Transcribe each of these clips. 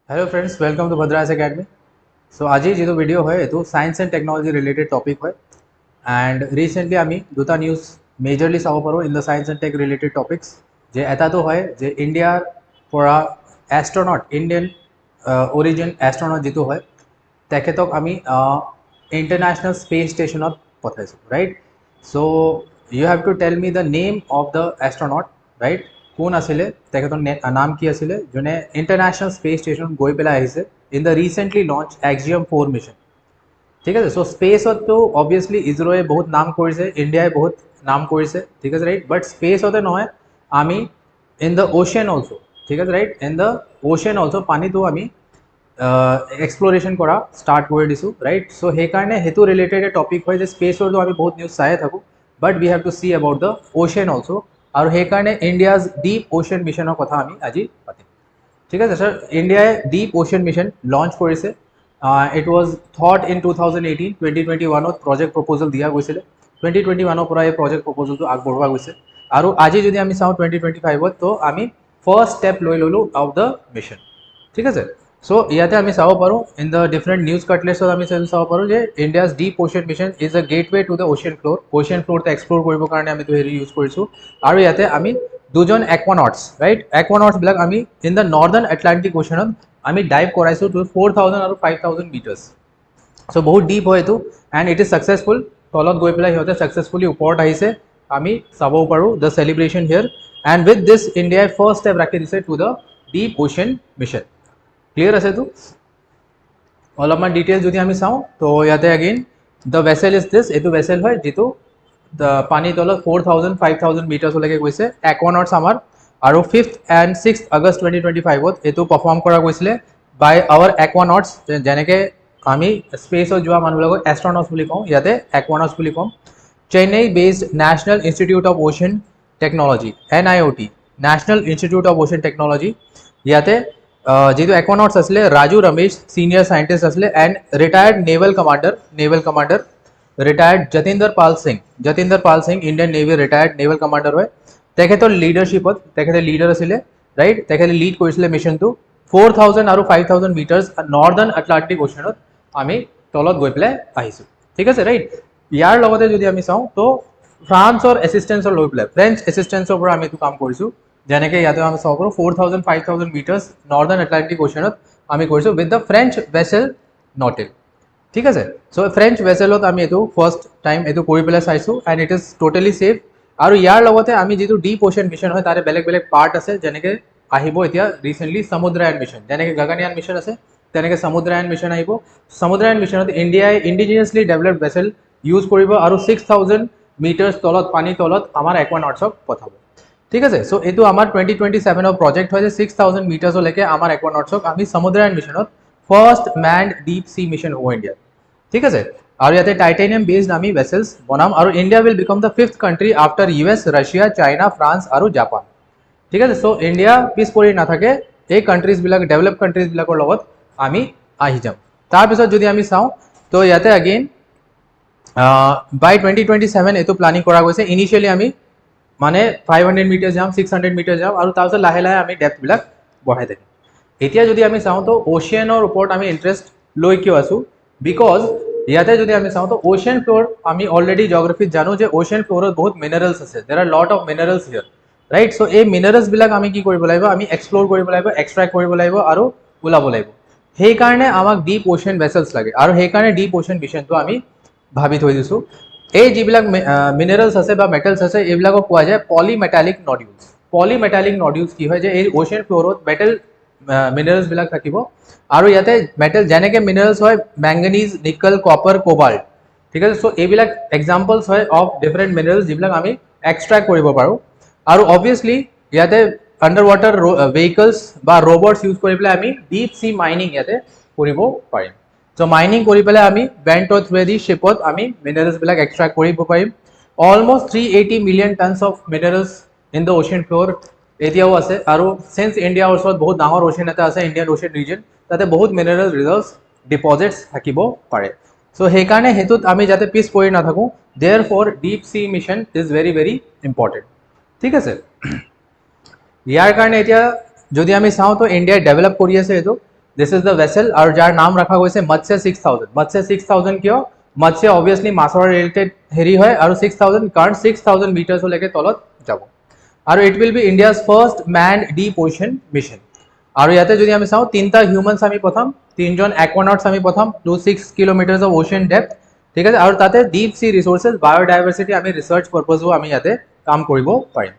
Hello friends, welcome to BhadraIASAcademy. So আজি যেটো video হয় এটো science and technology related topic হয় এন্ড রিসেন্টলি আমি দুটা নিউজ মেজরলি চাব পাৰো in the science and tech related topics যে এটাটো হয় যে ইন্ডিয়াৰ পৰা এস্ট্রনট ইন্ডিয়ান অরিজিন এস্ট্রনট যেটো হয় তেখেতক আমি ইন্টারন্যাশনাল স্পেস স্টেশনত পঠাইছো right so you have to tell me the name of the astronaut right কোন আছিলে তেখেতৰ নাম কি আছিলে যোনে ইন্টারন্যাশনাল স্পেস স্টেশন গৈ পেলাই আহিছে in the recently launch AxioM-4 mission ঠিক আছে সো স্পেসত তো অবভিয়াসলি ইসরোয়ে বহুত নাম কৰিছে ইন্ডিয়ায় বহুত নাম কৰিছে ঠিক আছে রাইট বাট স্পেসতে নহয় আমি ইন দ্য ওশেন অলসো ঠিক আছে right in the ocean also পানীটো আমি এক্সপ্লোরেশন করা স্টার্ট করে দিছো রাইট সো সেইকাৰণে হেতু ৰিলেটেড টপিক হয় যে স্পেসৰ তো আমি বহুত নিউজ চাই থাকো but we have to see about the ocean also और সেইকাৰণে ইন্ডিয়াজ ডিপ ওশেন মিশনৰ কথা আমি আজি পাতিম ঠিক আছে স্যাৰ ইন্ডিয়ায় ডিপ ওশেন মিশন লঞ্চ কৰিছে it was thought in 2018 2021 project proposal দিয়া গৈছিল 2021 পৰা এই প্ৰজেক্ট প্ৰপোজালটো আগবঢ়োৱা গৈছে আৰু আজি যদি আমি চাওঁ 2025 তো আমি ফার্স্ট স্টেপ লৈ ললো অফ দ্য মিশন ঠিক আছে সো ইয়াতে আমি চাব পাৰো ইন দ্য ডিফাৰেন্ট নিউজ কাটলেটছত আমি চাব পাৰো যে India's deep ocean mission is a gateway to the ocean ফ্লোৰটো এক্সপ্লোৰ কৰিবৰ কাৰণে আমি হেৰি ইউজ কৰিছো আৰু ইয়াতে আমি দুজন একোৱানটস ৰাইট একোৱানটস বিলাক আমি ইন দ্য নৰ্দাৰ্ণ এটলান্টিক ওশেনত আমি ডাইভ কৰাইছো টু 4000 আৰু 5000 মিটাৰ্স সো বহুত ডিপ হয় এটো এন্ড ইট ইজ সাকসেসফুল তলত গৈ পেলাই সিহঁতে সাকসেসফুলি ওপৰত আহিছে আমি চাব পাৰো the celebration here and with this ইন্ডিয়াই ফাৰ্স্ট স্টেপ ৰাখি দিছে to the deep ocean mission clear আছে তো অলপমান ডিটেইলস যদি আমি চাওঁ তো ইয়াতে again the vessel is this এটো ভেসেল হয় যেটো পানী তলত 4000 5000 মিটাৰলৈকে গৈছে একোৱানটস আমাৰ আৰু 5th and 6th আগষ্ট 2025 এটো পাৰফৰ্ম কৰা গৈছিলে বাই আৱাৰ একোৱানটস যেনেকে আমি স্পেসত যোৱা মানুহবিলাকক এস্ট্ৰনটস বুলি কওঁ ইয়াতে একোৱানটস বুলি কওঁ Chennai based national institute of ocean technology NIOT national institute of ocean technology ইয়াতে যেহেতু একোৱানটস আসলে ৰাজু ৰমেশ সিনিয়ৰ সাইন্টিস্ট আসলে and retired naval commander retired Jatindra Pal Singh Indian নেভিৰ ৰিটায়াৰ্ড নেভাল কমান্ডাৰ হয় তেখেতৰ লিডাৰশিপত তেখেতে লিডাৰ আছিলে ৰাইট তেখেতে লিড কৰিছিলে মিশনটো 4000 আৰু 5000 মিটাৰ্স নৰ্দাৰ্ণ আটলান্টিক ওশেনত আমি তলত গৈ পেলাই আহিছো ঠিক আছে ৰাইট ইয়াৰ লগতে যদি আমি চাওঁ তো ফ্ৰান্সৰ এসিস্টেন্সৰ লৈ পেলাই ফ্ৰেঞ্চ এসিস্টেন্সৰ পৰা আমি এটো কাম কৰিছো যেনেকে ইয়াতে আমি চাব পাৰো 4000 5000 মিটাৰ্স নৰ্দাৰ্ণ আটলান্টিক ওশেনত আমি কৰিছো উইথ দ্য ফ্ৰেঞ্চ ভেসেল নটেল ঠিক আছে সো ফ্ৰেঞ্চ ভেসেলত আমি এটো ফাৰ্স্ট টাইম এটো কৰি পেলাই চাইছো and it is totally safe আৰু ইয়াৰ লগতে আমি যেটো ডিপ ওশেন মিশন হয় তাৰে বেলেগ বেলেগ পাৰ্ট আছে যেনেকে আহিব এতিয়া ৰিসেন্টলি সমুদ্ৰায়ন মিশন যেনেকে গগনয়ান মিশন আছে তেনেকে সমুদ্ৰায়ন মিশন আহিব সমুদ্ৰায়ন মিশনত ইন্ডিয়াই ইন্ডিজিনিয়াসলি ডেভেলপড ভেসেল ইউজ কৰিব আৰু 6000 মিটাৰ্স তলত পানী তলত আমাৰ একোৱানটসক পঠাব ঠিক আছে সো এটো আমাৰ 2027 অফ প্ৰজেক্ট হয় যে 6000 মিটাৰ্সলৈকে আমাৰ একোৱানটসক আমি সমুদ্ৰায়ন মিশনত first manned deep sea mission হ'ব ইন্ডিয়া ঠিক আছে আৰু ইয়াতে টাইটানিয়াম বেসড আমি ভেসেলস বনাম আৰু India will become the 5th country after US Russia China France আৰু জাপান ঠিক আছে সো ইন্ডিয়া পিছ পৰি নাথাকে এই কান্ট্ৰিজ বিলাক ডেভেলপ কান্ট্ৰিজ বিলাকৰ লগত আমি আহি যাম তাৰ পিছত যদি আমি চাওঁ তো ইয়াতে अगेन বাই 2027 এটো প্ল্যানিং কৰা গৈছে ইনিশিয়ালি আমি মানে 500 মিটাৰ যাম 600 মিটাৰ যাম আৰু তাৰপিছত লাহে লাহে আমি ডেপথ বিলাক বঢ়াই থাকিম এতিয়া যদি আমি চাওঁ তো ওশেনৰ ওপৰত আমি ইন্টাৰেষ্ট লৈ কিয় আছো বিকজ ইয়াতে যদি আমি চাওঁ তো ওশেন ফ্লোৰ আমি অলৰেডি জিওগ্ৰাফিত জানো যে ওশেন ফ্লোৰত বহুত মিনাৰেলস আছে there are lot of minerals here right so এই মিনাৰেলস বিলাক আমি কি কৰিব লাগিব আমি এক্সপ্লোৰ কৰিব লাগিব এক্সট্ৰাক্ট কৰিব লাগিব আৰু ওলাব লাগিব সেই কাৰণে আমাক ডিপ ওশেন ভেসেলস লাগে আৰু সেই কাৰণে ডিপ ওশেন মিশনটো আমি ভাবি থৈ দিছো এই যিবিলাক মিনাৰেলস আছে বা মেটালস আছে এইবিলাকক কোৱা যায় পলিমেটালিক নডিউলস কি হয় যে এই ওশেন ফ্লোৰত মেটাল মিনাৰেলস বিলাক থাকিব আৰু ইয়াতে মেটাল যেনেকে মিনাৰেলস হয় ম্যাঙ্গানিজ নিকেল কপাৰ কোবাল্ট ঠিক আছে সো এইবিলাক এক্সাম্পলস হয় অফ ডিফাৰেন্ট মিনাৰেলস যিবিলাক আমি এক্সট্ৰাক্ট কৰিব পাৰো আৰু অবভিয়াসলি ইয়াতে আন্ডাৰ ওয়াটাৰ ভেহিকলস বা ৰবটস ইউজ কৰি পেলাই আমি ডিপ সি মাইনিং ইয়াতে কৰিব পাৰিম সো মাইনিং কৰি পেলাই আমি বেন্টৰ থ্ৰুদি শিপত আমি মিনাৰেলস বিলাক এক্সট্ৰাক্ট কৰিব পাৰিম almost 380 million tons of minerals in the ocean floor এতিয়াও আছে আৰু সিন্স ইন্ডিয়াৰ ওচৰত বহুত ডাঙৰ ওশেন এটা আছে ইন্ডিয়ান ওশেন ৰিজন তাতে বহুত মিনাৰেল ৰিজাৰ্ভস ডিপজিটস থাকিব পাৰে সো সেই কাৰণে হেতুত আমি যাতে পিছ পৰি নাথাকো therefore deep sea mission is very very important ঠিক আছে ইয়াৰ কাৰণে এতিয়া যদি আমি চাওঁ তো ইন্ডিয়া ডেভেলপ কৰি আছে এটো দিছ ইজ দ্য ভেছেল আৰু যাৰ নাম ৰখা গৈছে মৎস্য 6000 মৎস্য 6000 কিয় মৎস্য অবভিয়াছলি মাছৰ ৰিলেটেড হেৰি হয় আৰু 6000 কাৰণ 6000 মিটাৰছলৈকে তলত যাব আৰু it will be India's first manned deep ocean mission আৰু ইয়াতে যদি আমি চাওঁ তিনিটা হিউমেনছ আমি প্ৰথম তিনজন একোনটছ আমি প্ৰথম 26 কিলোমিটাৰ্ছ অফ অ'চেন ডেপথ ঠিক আছে আৰু তাতে ডিপ সি ৰিচোৰ্চেছ বায়োডাইভাৰ্চিটি আমি ৰিচাৰ্চ পাৰ্পজো আমি ইয়াতে কাম কৰিব পাৰিম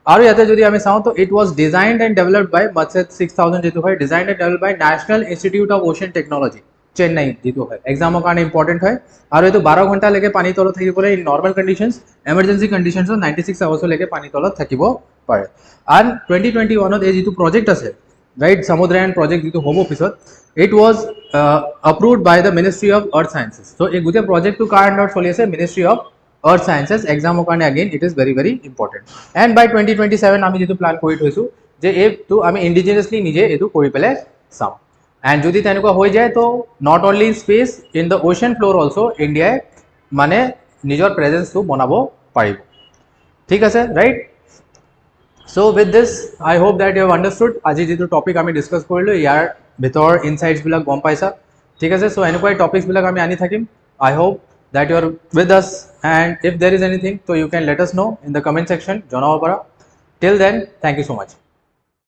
আৰু ইয়াতে যদি আমি চাওঁ তো it was designed and developed by Matsya 6000 যেটো হয় designed and developed by national institute of ocean technology Chennai যেটো হয় এক্সামৰ কাৰণে ইম্পৰ্টেণ্ট হয় আৰু এইটো 12 ঘণ্টালৈকে পানী তলত থাকিবলৈ ইন নৰ্মেল কণ্ডিশ্যনছ এমাৰ্জেঞ্চি কণ্ডিশ্যনছত 96 আৱাৰ্ছলৈকে পানী তলত থাকিব পাৰে আৰু 2021ত এই যিটো প্ৰজেক্ট আছে ৰাইট সমুদ্ৰায়ন প্ৰজেক্ট যেটো হ'ব পিছত it was approved by the Ministry of Earth Sciences so এই গোটেই প্ৰজেক্টটো কাৰ আণ্ডাৰত চলি আছে Ministry of Earth Sciences এক্সামৰ কাৰণে again it is very very important and by 2027 আমি যেটো প্লান কৰি থৈছো যে এইটো আমি ইন্ডিজিনাছলি নিজে এইটো কৰি পেলাই চাম and যদি তেনেকুৱা হৈ যায় তো not only space in the ocean floor also India মানে নিজৰ প্ৰেজেন্সটো বনাব পাৰিব ঠিক আছে right So with this, I hope that you have understood. আজি যেটো টপিক আমি ডিসকাস কৰিলো ইয়াৰ ভিতৰ ইনসাইটস বিলাক গম পাইছা ঠিক আছে সো এনেকুৱা টপিকস বিলাক আমি আনি থাকিম I hope that you are with us and if there is anything so you can let us know in the comment section জনাব পাৰা till then thank you so much